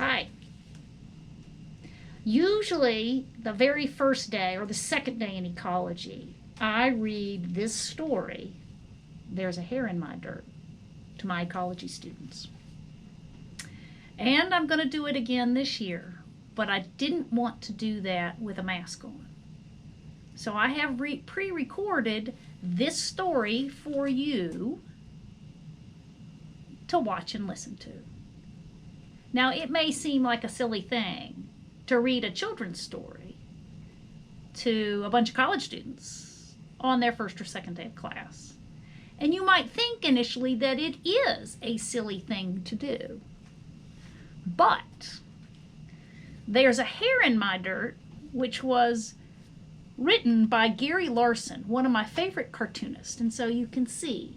Hi. Usually, the very first day or the second day in ecology, I read this story, There's a Hair in My Dirt, to my ecology students. And I'm going to do it again this year, but I didn't want to do that with a mask on. So I have pre-recorded this story for you to watch and listen to. Now, it may seem like a silly thing to read a children's story to a bunch of college students on their first or second day of class. And you might think initially that it is a silly thing to do. But There's a Hair in My Dirt, which was written by Gary Larson, one of my favorite cartoonists. And so you can see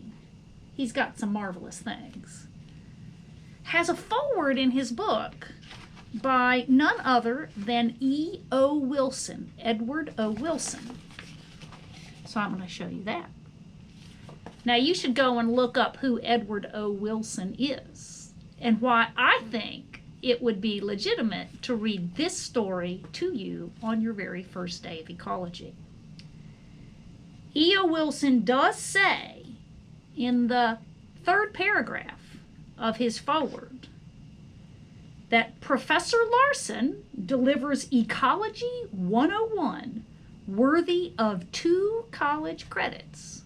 he's got some marvelous things. Has a foreword in his book by none other than E.O. Wilson, Edward O. Wilson. So I'm going to show you that. Now you should go and look up who Edward O. Wilson is and why I think it would be legitimate to read this story to you on your very first day of ecology. E.O. Wilson does say in the third paragraph of his foreword that Professor Larson delivers Ecology 101 worthy of 2 college credits.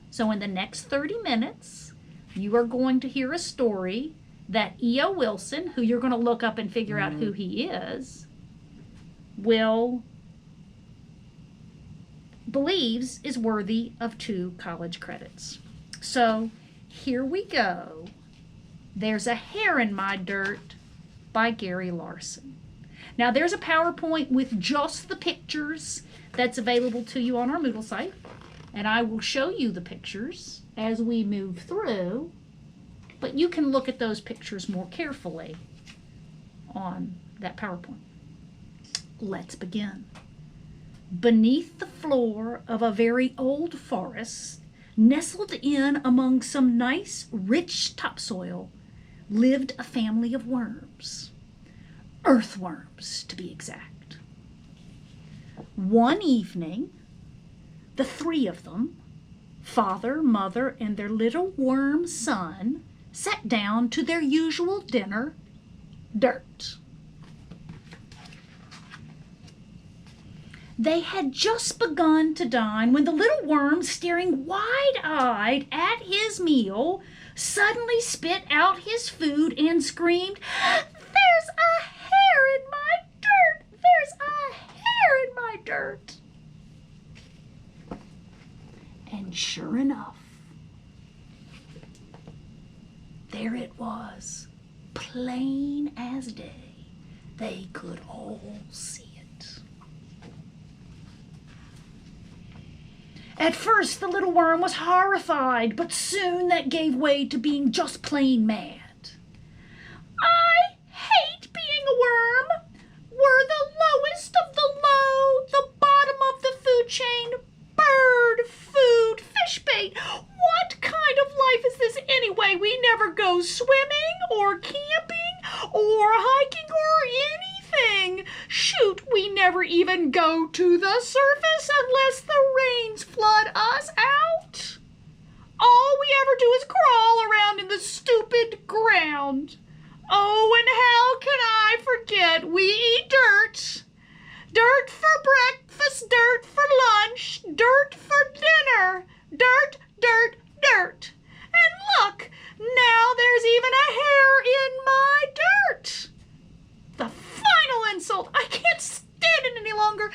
So in the next 30 minutes, you are going to hear a story that E.O. Wilson, who you're going to look up and figure out who he is, believes is worthy of 2 college credits. So here we go. There's a Hair in My Dirt by Gary Larson. Now there's a PowerPoint with just the pictures that's available to you on our Moodle site, and I will show you the pictures as we move through, but you can look at those pictures more carefully on that PowerPoint. Let's begin. Beneath the floor of a very old forest, nestled in among some nice, rich topsoil, lived a family of worms. Earthworms, to be exact. One evening, the 3 of them, father, mother, and their little worm son, sat down to their usual dinner, dirt. They had just begun to dine when the little worm, staring wide-eyed at his meal, suddenly spit out his food and screamed, "There's a hair in my dirt! There's a hair in my dirt!" And sure enough, there it was, plain as day. They could all see it. At first, the little worm was horrified, but soon that gave way to being just plain mad. "I hate being a worm. We're the lowest of the low, the bottom of the food chain, bird, food, fish bait. What kind of life is this anyway? We never go swimming or camping or hiking or anything. Shoot, we never even go to the surface unless the rains flood us out. All we ever do is crawl around in the stupid ground. Oh, and how can I forget we eat dirt? Dirt for breakfast, dirt for lunch, dirt for dinner. Dirt, dirt, dirt. And look, now there's even a hair in my dirt. The final insult. I can't stand it any longer.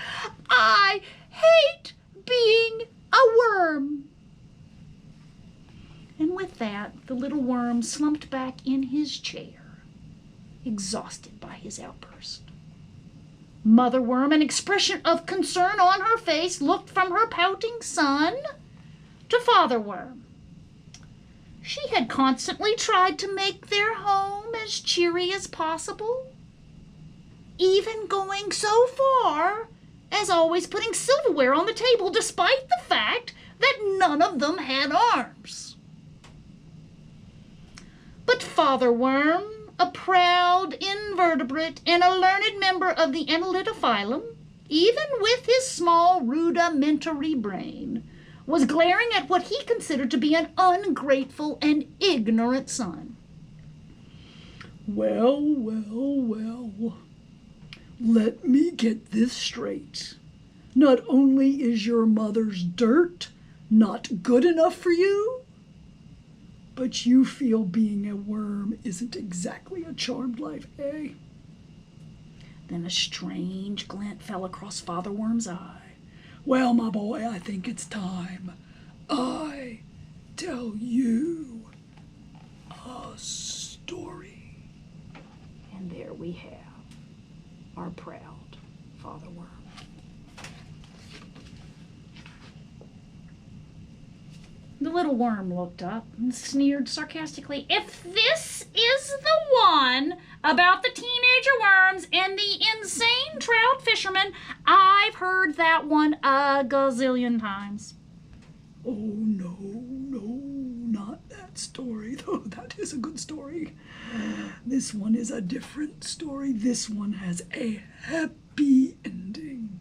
I hate being a worm." And with that, the little worm slumped back in his chair, exhausted by his outburst. Mother Worm, an expression of concern on her face, looked from her pouting son to Father Worm. She had constantly tried to make their home as cheery as possible, even going so far as always putting silverware on the table, despite the fact that none of them had arms. But Father Worm, a proud skilled invertebrate and a learned member of the Annelidophyllum, even with his small rudimentary brain, was glaring at what he considered to be an ungrateful and ignorant son. Well, well, well. Let me get this straight. Not only is your mother's dirt not good enough for you, but you feel being a worm isn't exactly a charmed life, eh? Then a strange glint fell across Father Worm's eye. Well, my boy, I think it's time I tell you a story. And there we have our proud Father Worm. The little worm looked up and sneered sarcastically. If this is the one about the teenager worms and the insane trout fisherman, I've heard that one a gazillion times. Oh, no, not that story, though that is a good story. This one is a different story. This one has a happy ending.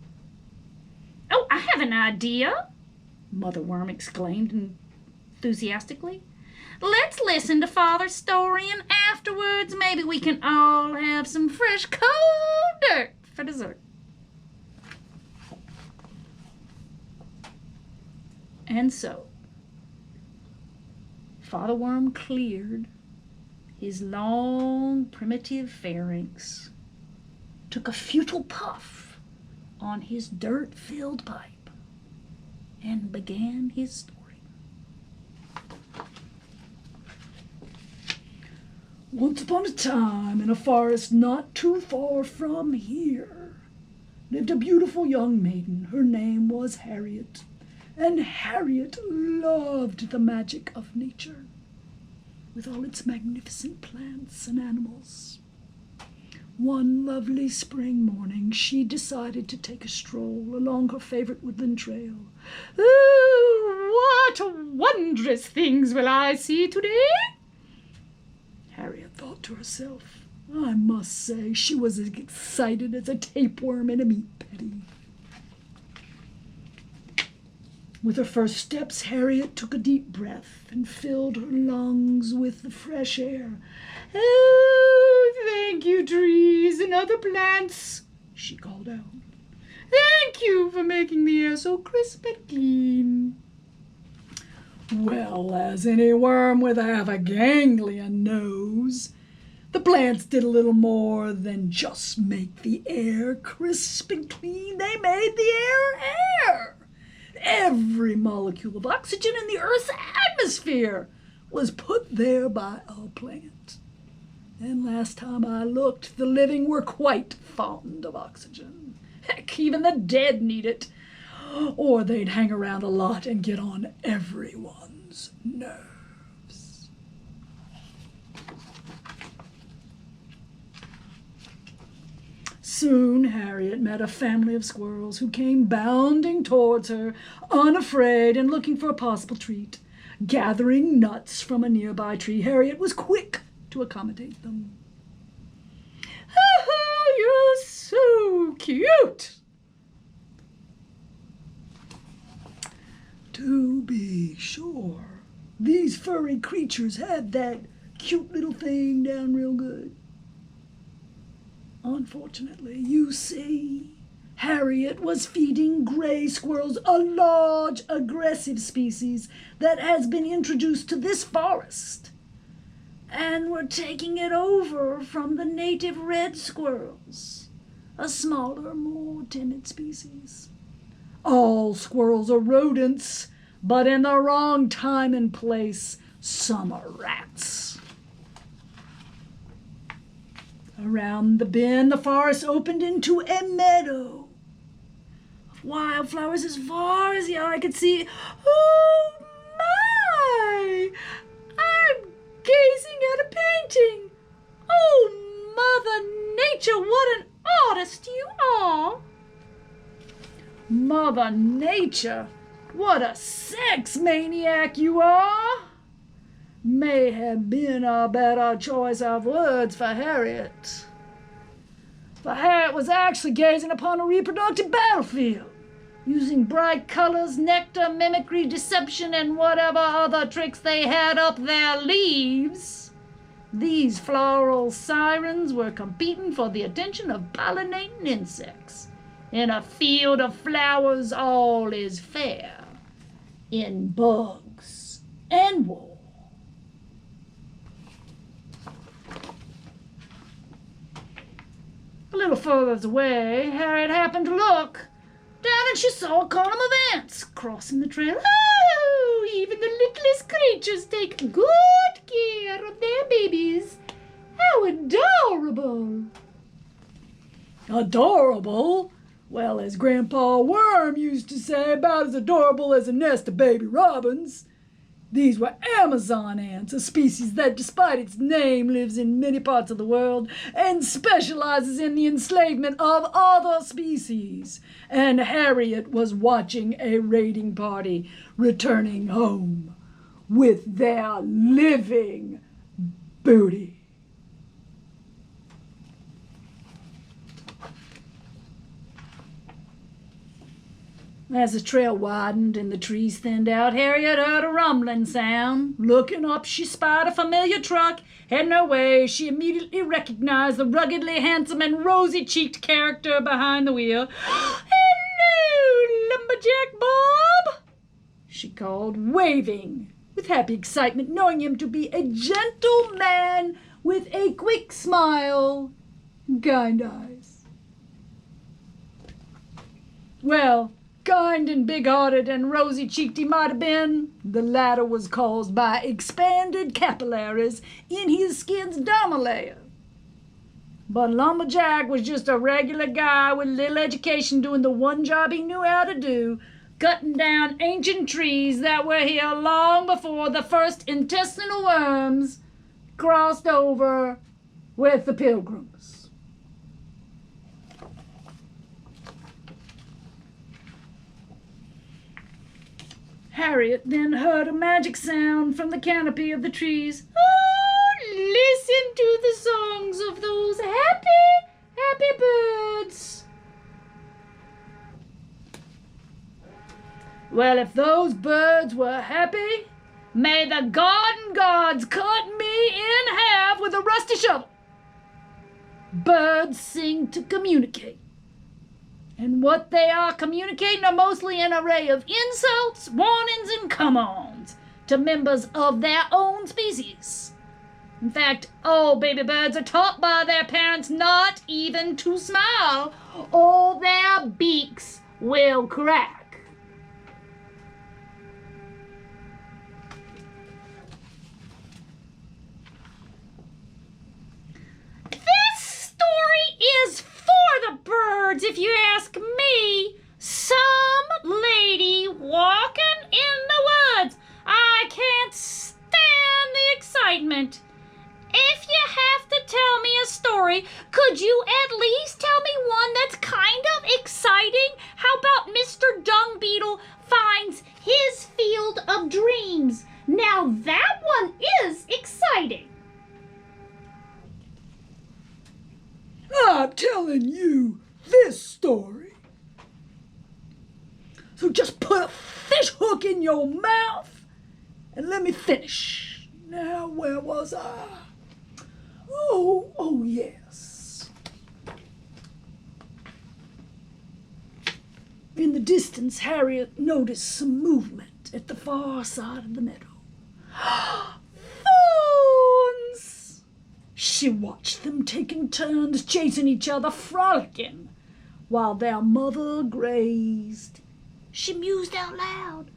Oh, I have an idea, Mother Worm exclaimed enthusiastically. Let's listen to Father's story, and afterwards maybe we can all have some fresh cold dirt for dessert. And so, Father Worm cleared his long, primitive pharynx, took a futile puff on his dirt-filled pipe, and began his story. Once upon a time, in a forest not too far from here, lived a beautiful young maiden. Her name was Harriet, and Harriet loved the magic of nature, with all its magnificent plants and animals. One lovely spring morning, she decided to take a stroll along her favorite woodland trail. "Ooh, what wondrous things will I see today?" Harriet thought to herself. I must say she was as excited as a tapeworm in a meat patty. With her first steps, Harriet took a deep breath and filled her lungs with the fresh air. "Oh, thank you, trees and other plants," she called out. "Thank you for making the air so crisp and clean." Well, as any worm with half a ganglion knows, the plants did a little more than just make the air crisp and clean. They made the air. Every molecule of oxygen in the Earth's atmosphere was put there by a plant. And last time I looked, the living were quite fond of oxygen. Heck, even the dead need it, or they'd hang around a lot and get on everyone's nerves. Soon Harriet met a family of squirrels who came bounding towards her, unafraid and looking for a possible treat. Gathering nuts from a nearby tree, Harriet was quick to accommodate them. "Oh, you're so cute." To be sure, these furry creatures had that cute little thing down real good. Unfortunately, you see, Harriet was feeding gray squirrels, a large, aggressive species that has been introduced to this forest, and were taking it over from the native red squirrels, a smaller, more timid species. All squirrels are rodents, but in the wrong time and place, some are rats. Around the bend, the forest opened into a meadow of wildflowers as far as the eye could see. Oh, my! I'm gazing at a painting. Oh, Mother Nature, what an artist you are! Mother Nature, what a sex maniac you are! may have been a better choice of words for Harriet. For Harriet was actually gazing upon a reproductive battlefield, using bright colors, nectar, mimicry, deception, and whatever other tricks they had up their sleeves. These floral sirens were competing for the attention of pollinating insects. In a field of flowers all is fair, in bugs and war. A little further away, Harriet happened to look down, and she saw a column of ants crossing the trail. Oh, even the littlest creatures take good care of their babies. How adorable! Adorable? Well, as Grandpa Worm used to say, about as adorable as a nest of baby robins. These were Amazon ants, a species that, despite its name, lives in many parts of the world and specializes in the enslavement of other species. And Harriet was watching a raiding party returning home with their living booty. As the trail widened and the trees thinned out, Harriet heard a rumbling sound. Looking up, she spied a familiar truck heading her way. She immediately recognized the ruggedly handsome and rosy-cheeked character behind the wheel. "Hello, Lumberjack Bob," she called, waving with happy excitement, knowing him to be a gentle man with a quick smile, kind eyes. Well, kind and big-hearted and rosy-cheeked he might have been, the latter was caused by expanded capillaries in his skin's dermal layer. But Lumberjack was just a regular guy with little education doing the one job he knew how to do, cutting down ancient trees that were here long before the first intestinal worms crossed over with the Pilgrims. Harriet then heard a magic sound from the canopy of the trees. Oh, listen to the songs of those happy, happy birds. Well, if those birds were happy, may the garden gods cut me in half with a rusty shovel. Birds sing to communicate. And what they are communicating are mostly an array of insults, warnings, and come-ons to members of their own species. In fact, all baby birds are taught by their parents not even to smile, or their beaks will crack. This story is for the birds, if you ask me. Some lady walking in the woods. I can't stand the excitement. If you have to tell me a story, could you at least tell me one that's kind of exciting? How about Mr. Dung Beetle finds his field of dreams? Now that one is exciting. I'm telling you this story. So just put a fish hook in your mouth and let me finish. Now, where was I? Oh, yes. In the distance, Harriet noticed some movement at the far side of the meadow. Fawns! She watched them taking turns chasing each other, frolicking, while their mother grazed. She mused out loud.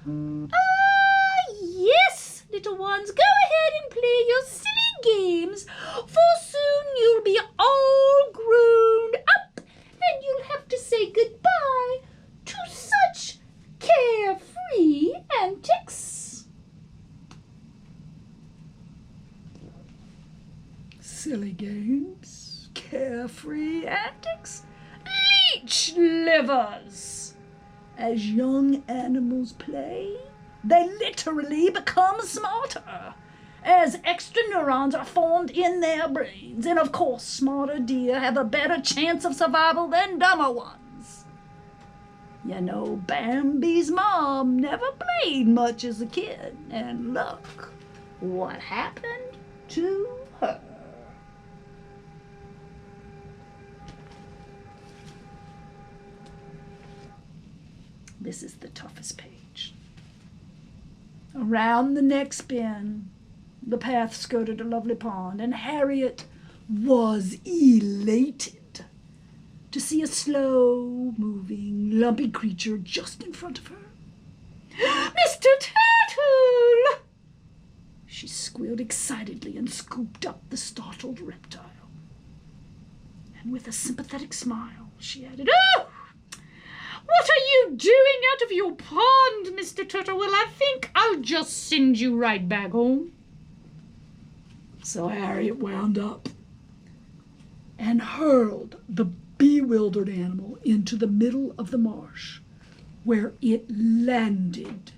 Ah, yes, little ones, go ahead and play your silly games, for soon you'll be all grown up, and you'll have to say goodbye to such carefree antics. Silly games, carefree antics. Leech livers! As young animals play, they literally become smarter. as extra neurons are formed in their brains. And of course, smarter deer have a better chance of survival than dumber ones. You know, Bambi's mom never played much as a kid, and look what happened to her. This is the toughest page. Around the next bend, the path skirted a lovely pond, and Harriet was elated to see a slow-moving, lumpy creature just in front of her. "Mr. Turtle!" She squealed excitedly and scooped up the startled reptile. And with a sympathetic smile, she added, "Oh! What are you doing out of your pond, Mr. Turtle? Well, I think I'll just send you right back home." So Harriet wound up and hurled the bewildered animal into the middle of the marsh, where it landed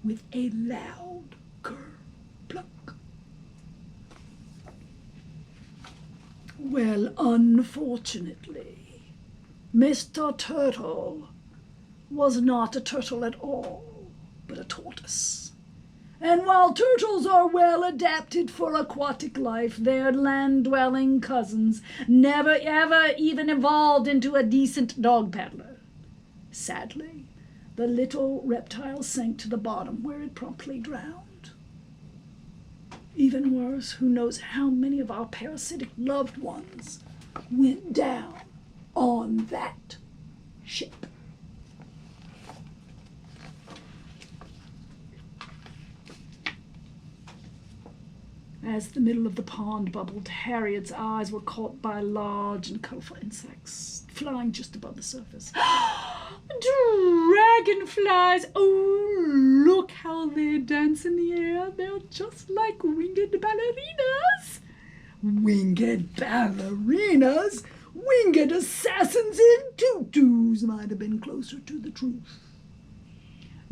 with a loud ker-plunk. Well, unfortunately, Mr. Turtle was not a turtle at all, but a tortoise. And while turtles are well adapted for aquatic life, their land-dwelling cousins never ever even evolved into a decent dog paddler. Sadly, the little reptile sank to the bottom, where it promptly drowned. Even worse, who knows how many of our parasitic loved ones went down on that ship. As the middle of the pond bubbled, Harriet's eyes were caught by large and colorful insects flying just above the surface. Dragonflies! Oh, look how they dance in the air. They're just like winged ballerinas. Winged ballerinas? Winged assassins in tutus might have been closer to the truth.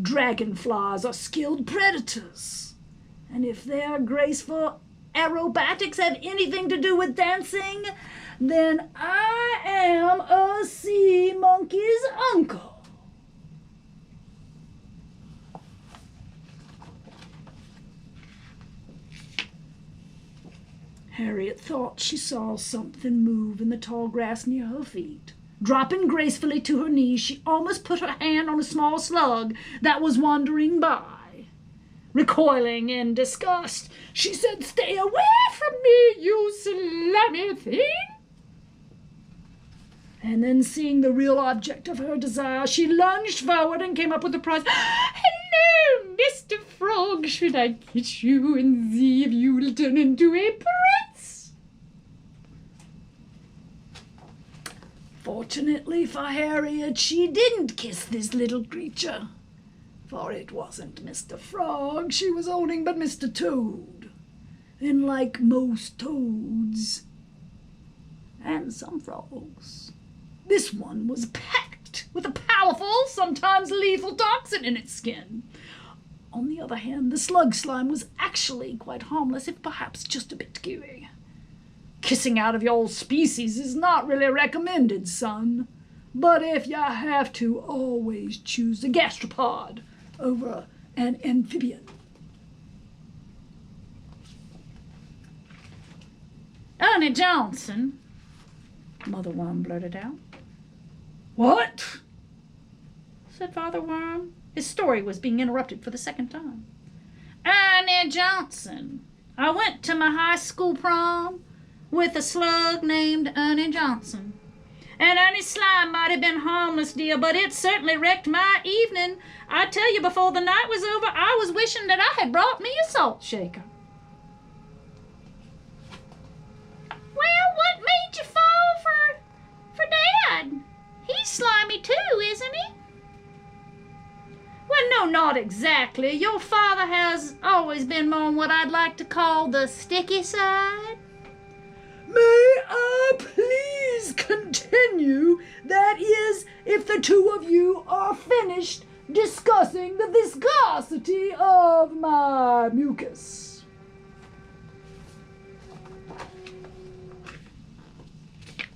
Dragonflies are skilled predators, and if their graceful aerobatics have anything to do with dancing, then I am a sea monkey's uncle. Harriet thought she saw something move in the tall grass near her feet. Dropping gracefully to her knees, she almost put her hand on a small slug that was wandering by. Recoiling in disgust, she said, "Stay away from me, you slimy thing!" And then, seeing the real object of her desire, she lunged forward and came up with the prize. "Hello, Mr. Frog! Should I kiss you and see if you'll turn into a prince?" Fortunately for Harriet, she didn't kiss this little creature, for it wasn't Mr. Frog she was holding, but Mr. Toad. And like most toads, and some frogs, this one was packed with a powerful, sometimes lethal toxin in its skin. On the other hand, the slug slime was actually quite harmless, if perhaps just a bit gooey. Kissing out of your species is not really recommended, son. But if you have to, always choose a gastropod over an amphibian. "Ernie Johnson," Mother Worm blurted out. "What?" said Father Worm. His story was being interrupted for the second time. "Ernie Johnson, I went to my high school prom with a slug named Ernie Johnson. And Ernie's slime might have been harmless, dear, but it certainly wrecked my evening. I tell you, before the night was over, I was wishing that I had brought me a salt shaker." "Well, what made you fall for Dad? He's slimy too, isn't he?" "Well, no, not exactly. Your father has always been more on what I'd like to call the sticky side." "May I please continue? That is, if the two of you are finished discussing the viscosity of my mucus."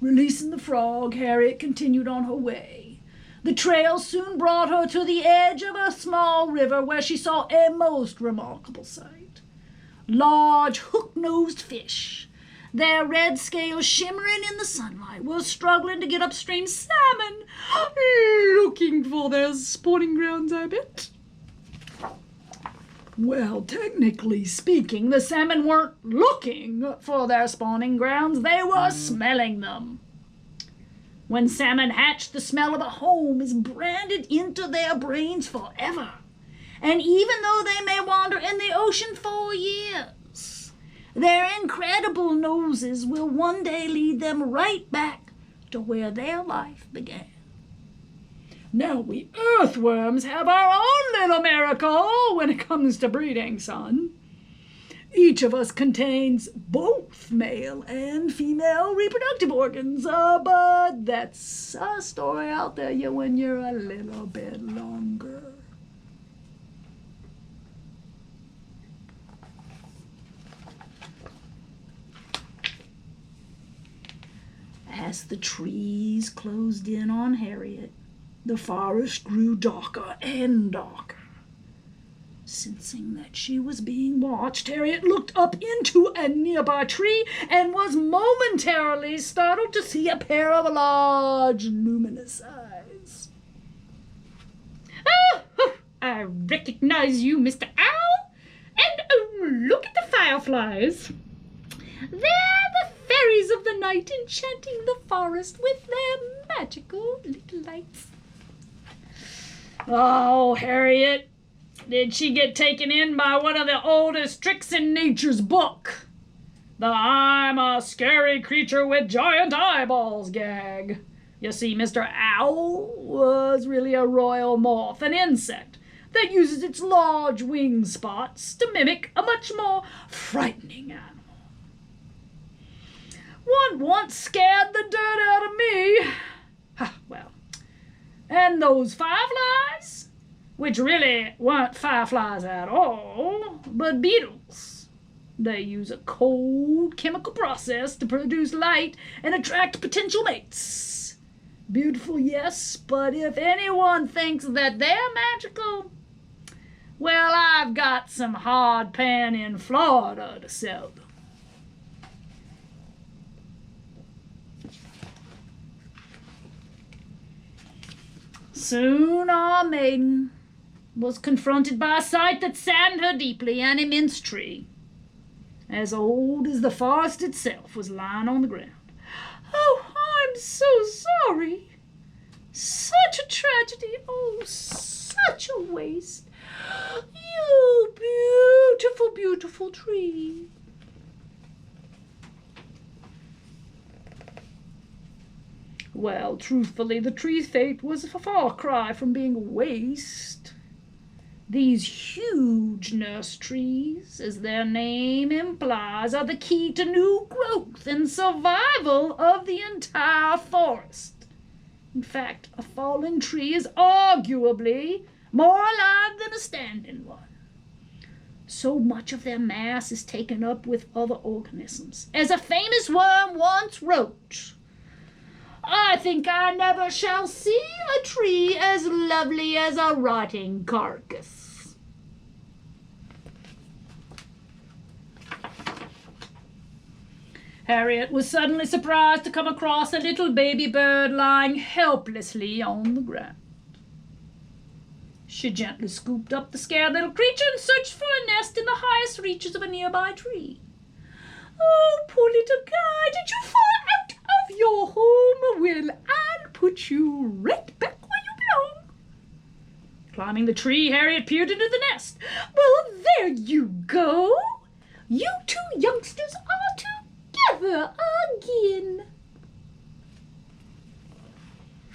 Releasing the frog, Harriet continued on her way. The trail soon brought her to the edge of a small river where she saw a most remarkable sight. Large hook-nosed fish, their red scales shimmering in the sunlight, were struggling to get upstream. Salmon, looking for their spawning grounds, I bet. Well, technically speaking, the salmon weren't looking for their spawning grounds, they were smelling them. When salmon hatch, the smell of a home is branded into their brains forever. And even though they may wander in the ocean for years, their incredible noses will one day lead them right back to where their life began. Now we earthworms have our own little miracle when it comes to breeding, son. Each of us contains both male and female reproductive organs, but that's a story I'll tell you when you're a little bit longer. As the trees closed in on Harriet, the forest grew darker and darker. Sensing that she was being watched, Harriet looked up into a nearby tree and was momentarily startled to see a pair of large, luminous eyes. Oh, I recognize you, Mr. Owl. And oh, look at the fireflies. They're the fairies of the night enchanting the forest with their magical little lights. Oh, Harriet, did she get taken in by one of the oldest tricks in nature's book? The "I'm a scary creature with giant eyeballs" gag. You see, Mr. Owl was really a royal moth, an insect that uses its large wing spots to mimic a much more frightening animal. One once scared the dirt out of me. Well, and those fireflies, which really weren't fireflies at all, but beetles. They use a cold chemical process to produce light and attract potential mates. Beautiful, yes, but if anyone thinks that they're magical, well, I've got some hard pan in Florida to sell them. Soon our maiden was confronted by a sight that saddened her deeply. An immense tree, as old as the forest itself, was lying on the ground. Oh, I'm so sorry. Such a tragedy. Oh, such a waste. You beautiful, beautiful tree. Well, truthfully, the tree's fate was a far cry from being a waste. These huge nurse trees, as their name implies, are the key to new growth and survival of the entire forest. In fact, a fallen tree is arguably more alive than a standing one. So much of their mass is taken up with other organisms. As a famous worm once wrote, "I think I never shall see a tree as lovely as a rotting carcass." Harriet was suddenly surprised to come across a little baby bird lying helplessly on the ground. She gently scooped up the scared little creature and searched for a nest in the highest reaches of a nearby tree. "Oh, poor little guy, did you fall out of your home? Well, I'll put you right back where you belong." Climbing the tree, Harriet peered into the nest. "Well, there you go. You two youngsters are together again."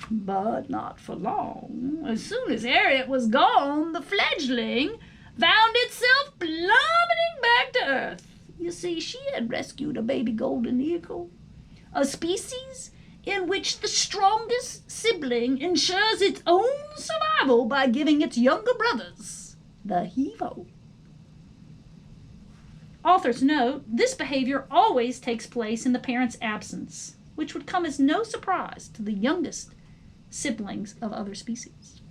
But not for long. As soon as Harriet was gone, the fledgling found itself plummeting back to earth. You see, she had rescued a baby golden eagle, a species in which the strongest sibling ensures its own survival by giving its younger brothers the heave-ho. Author's note, this behavior always takes place in the parent's absence. which would come as no surprise to the youngest siblings of other species.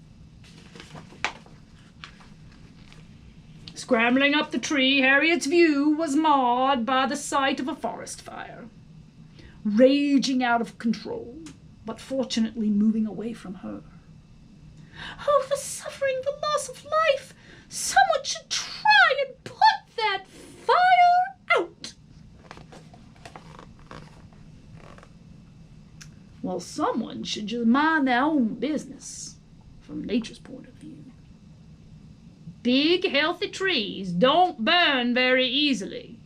Scrambling up the tree, Harriet's view was marred by the sight of a forest fire, raging out of control, but fortunately moving away from her. Oh, the suffering, the loss of life! Someone should try and put that fire out! Well, someone should just mind their own business from nature's point of view. Big, healthy trees don't burn very easily,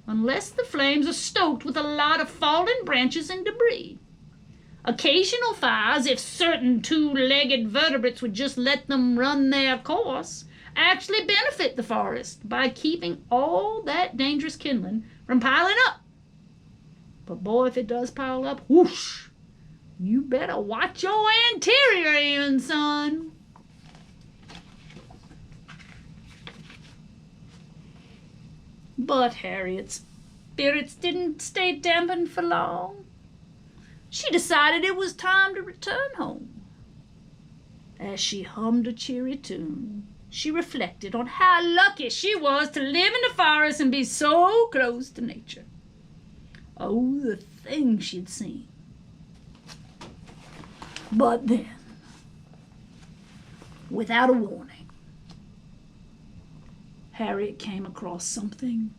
unless the flames are stoked with a lot of fallen branches and debris. Occasional fires, if certain two-legged vertebrates would just let them run their course, actually benefit the forest by keeping all that dangerous kindling from piling up. But boy, if it does pile up, whoosh, you better watch your anterior end, son. But Harriet's spirits didn't stay dampened for long. She decided it was time to return home. As she hummed a cheery tune, she reflected on how lucky she was to live in the forest and be so close to nature. Oh, the things she'd seen. But then, without a warning, Harriet came across something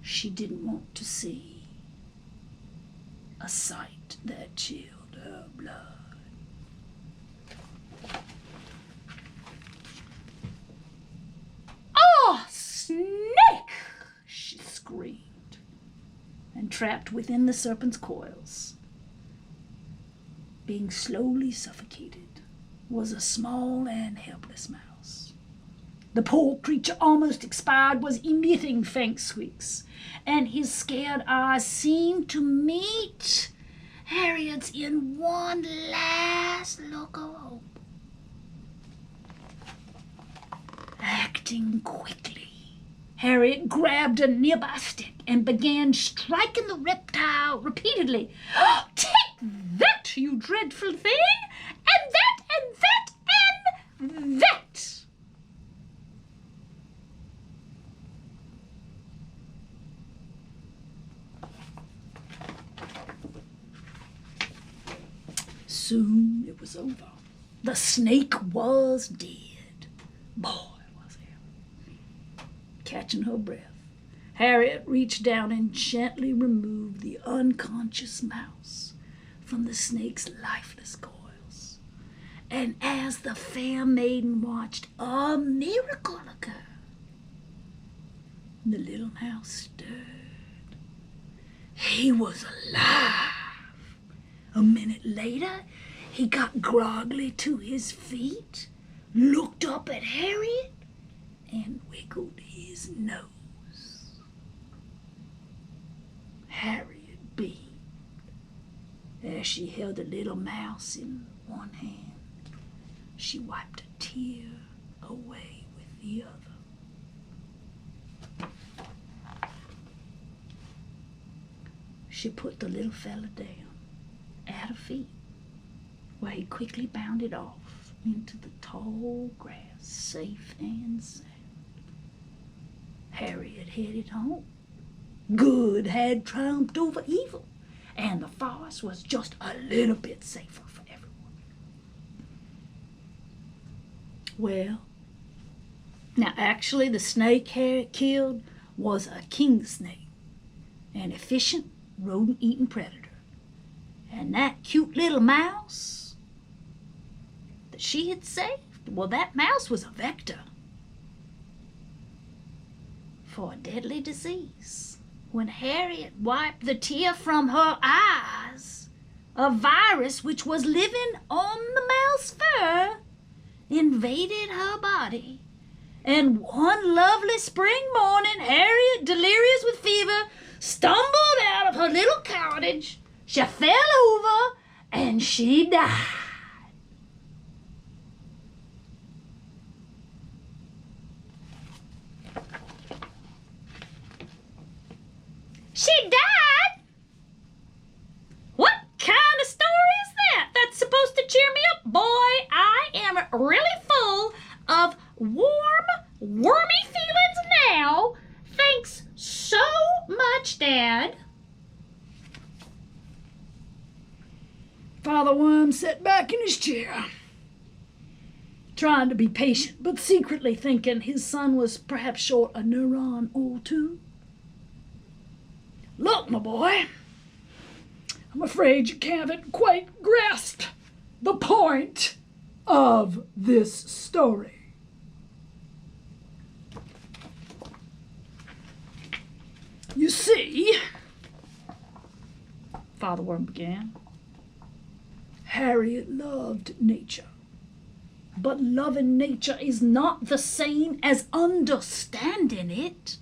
she didn't want to see. A sight that chilled her blood. "Ah, snake!" she screamed, and trapped within the serpent's coils, being slowly suffocated, was a small and helpless mouse. The poor creature, almost expired, was emitting faint squeaks, and his scared eyes seemed to meet Harriet's in one last look of hope. Acting quickly, Harriet grabbed a nearby stick and began striking the reptile repeatedly. "Take that, you dreadful thing! And that, and that, and that!" Soon it was over. The snake was dead. Boy, was it. Catching her breath, Harriet reached down and gently removed the unconscious mouse from the snake's lifeless coils. And as the fair maiden watched, a miracle occurred. The little mouse stirred. He was alive. A minute later, he got groggily to his feet, looked up at Harriet, and wiggled his nose. Harriet beamed as she held the little mouse in one hand. She wiped a tear away with the other. She put the little fella down at her feet, where he quickly bounded off into the tall grass, safe and sound. Harriet headed home. Good had triumphed over evil, and the forest was just a little bit safer for everyone. Well, now actually the snake Harriet killed was a king snake, an efficient rodent-eating predator. And that cute little mouse that she had saved, well, that mouse was a vector for a deadly disease. When Harriet wiped the tear from her eyes, a virus which was living on the mouse fur invaded her body. And one lovely spring morning, Harriet, delirious with fever, stumbled out of her little cottage. She fell over and she died. She died? Father Worm sat back in his chair, trying to be patient, but secretly thinking his son was perhaps short a neuron or two. Look, my boy, I'm afraid you haven't quite grasped the point of this story. You see, Father Worm began, Harriet loved nature. But loving nature is not the same as understanding it.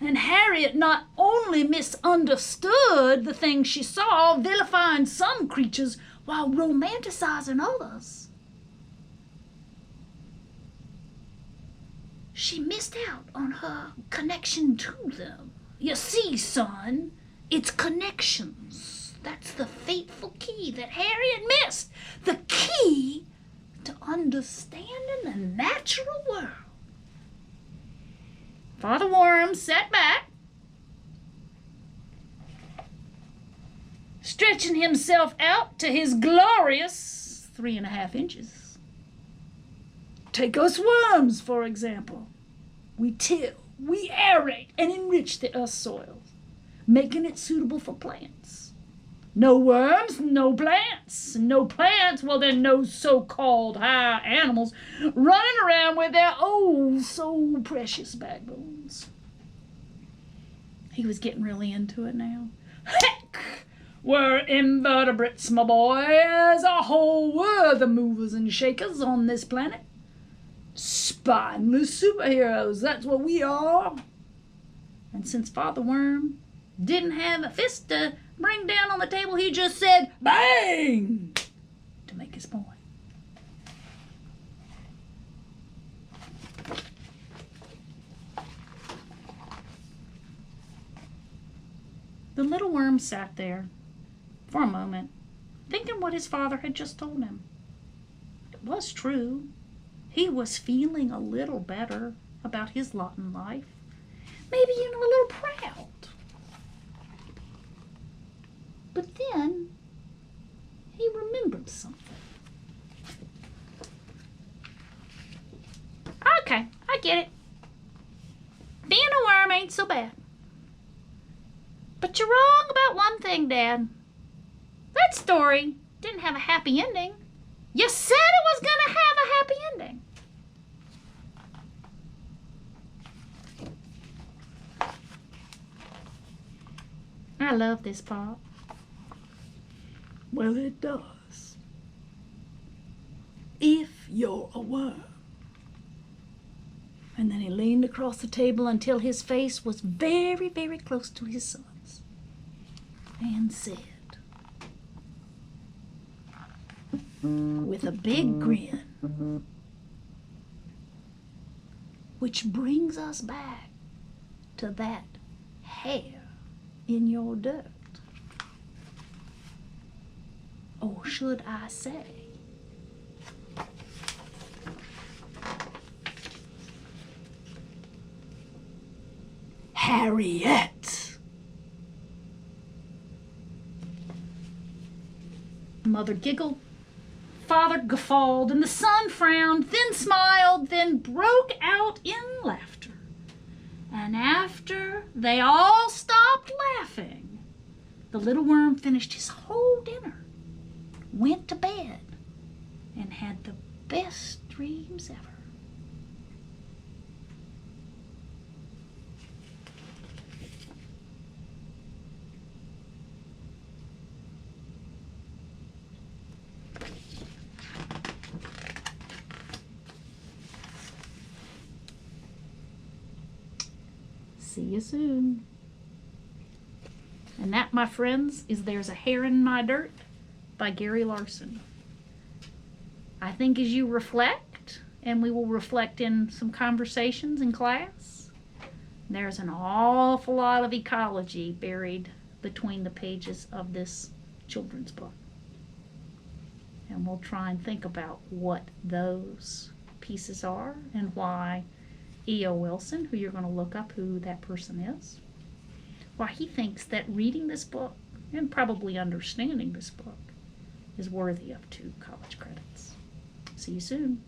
And Harriet not only misunderstood the things she saw, vilifying some creatures while romanticizing others. She missed out on her connection to them. You see, son, it's connections. That's the fateful key that Harriet missed. The key to understanding the natural world. Father Worm sat back, stretching himself out to his glorious 3.5 inches. Take us worms, for example. We till, we aerate, and enrich the earth's soil, making it suitable for plants. No worms, no plants. No plants, well then no so-called high animals running around with their oh so precious backbones. He was getting really into it now. Heck, we're invertebrates, my boy, as a whole. We're the movers and shakers on this planet. Spineless superheroes, that's what we are. And since Father Worm didn't have a fist to bring down on the table, he just said, bang, to make his point. The little worm sat there for a moment, thinking what his father had just told him. It was true. He was feeling a little better about his lot in life. Maybe even a little proud. But then he remembered something. Okay, I get it. Being a worm ain't so bad. But you're wrong about one thing, Dad. That story didn't have a happy ending. You said it was going to have a happy ending. I love this part. Well, it does. If you're a worm. And then he leaned across the table until his face was very, very close to his son's, and said, with a big grin, which brings us back to that hair in your dirt. Or should I say, Harriet. Mother giggled, Father guffawed, and the son frowned, then smiled, then broke out in laughter. And after they all stopped laughing, the little worm finished his whole dinner, went to bed, and had the best dreams ever. See you soon. And that, my friends, is There's a Hair in My Dirt by Gary Larson. I think as you reflect, and we will reflect in some conversations in class, there's an awful lot of ecology buried between the pages of this children's book. And we'll try and think about what those pieces are and why E.O. Wilson, who you're going to look up who that person is, why he thinks that reading this book and probably understanding this book is worthy of 2 college credits. See you soon.